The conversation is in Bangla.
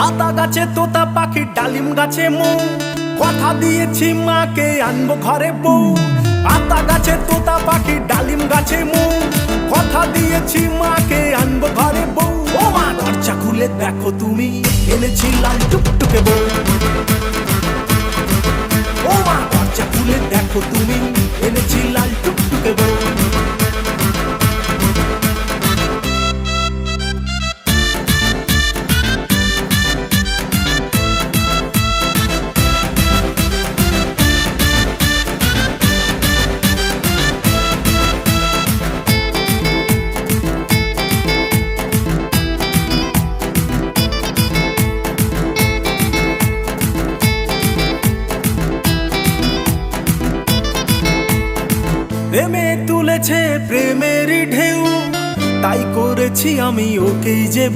আতা গাছে তোতা পাখি, ডালিম গাছে মৌ, কথা দিয়েছি মাকে আনবো ঘরে বউ। আতা গাছে তোতা পাখি, ডালিম গাছে মৌ, কথা দিয়েছি মাকে আনবো ঘরে বউ। ও মা দরজা খুলে দেখো তুমি, এনেছি লাল টুকটুকে বউ। ও মা দরজা খুলে দেখো তুমি, এনেছি লাল টুকটুকে বউ। প্রেমে তুলেছে প্রেমেরই ঢেউ, তাই করেছি আমি ওকেই যে